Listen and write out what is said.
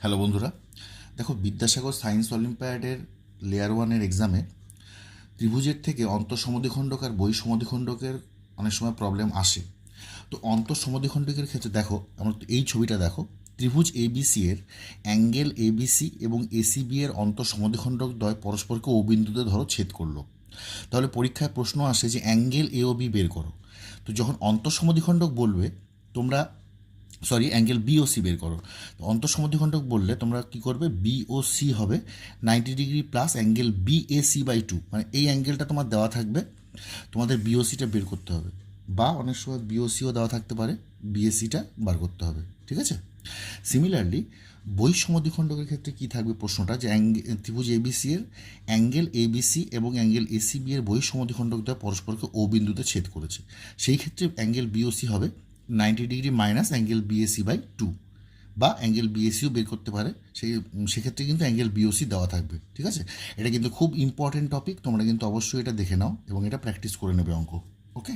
Hello বন্ধুরা, দেখো Vidyasagar science অলিম্পিয়াডের layer ওয়ানের এক্সামে ত্রিভুজের থেকে অন্তঃসমদ্বিখণ্ডক আর বহিঃসমদ্বিখণ্ডকের অনেক সময় প্রবলেম আসে। তো অন্তঃসমদ্বিখণ্ডকের ক্ষেত্রে দেখো, আমরা এই ছবিটা দেখো, ত্রিভুজ এবিসি এর অ্যাঙ্গেল এবিসি এবং এসিবি এর অন্তঃসমদ্বিখণ্ডক দ্বয় পরস্পরকে ও বিন্দুতে ধরো ছেদ করলো। তাহলে পরীক্ষায় প্রশ্ন আসে যে অ্যাঙ্গেল এ ও বি বের করো। তো যখন অন্তঃসমদ্বিখণ্ডক বলবে তোমরা অ্যাঙ্গেল বিওসি বের করো। তো অন্তঃসমদ্বিখণ্ডক বললে তোমরা কী করবে, বিওসি হবে 90 ডিগ্রি প্লাস অ্যাঙ্গেল বিএসি/2, মানে এই অ্যাঙ্গেলটা তোমার দেওয়া থাকবে, তোমাদের বিওসিটা বের করতে হবে, বা অনেক সময় বিওসিও দেওয়া থাকতে পারে, বিএসিটা বার করতে হবে। ঠিক আছে। সিমিলারলি বহিঃসমদ্বিখণ্ডকের ক্ষেত্রে কী থাকবে প্রশ্নটা, যে ত্রিভুজ এবিসি এর অ্যাঙ্গেল এবিসি এবং অ্যাঙ্গেল এসিবি এর বহিঃসমদ্বিখণ্ডক দ্বয় পরস্পরকে ও বিন্দুতে ছেদ করেছে। সেই ক্ষেত্রে অ্যাঙ্গেল বিওসি হবে 90 ডিগ্রি মাইনাস অ্যাঙ্গেল বিএসি/2, বা অ্যাঙ্গেল বিএসিও বের করতে পারে, সেক্ষেত্রে কিন্তু অ্যাঙ্গেল বিওসি দেওয়া থাকবে। ঠিক আছে। এটা কিন্তু খুব ইম্পর্টেন্ট টপিক, তোমরা কিন্তু অবশ্যই এটা দেখে নাও এবং এটা প্র্যাকটিস করে নেবে অঙ্ক। ওকে।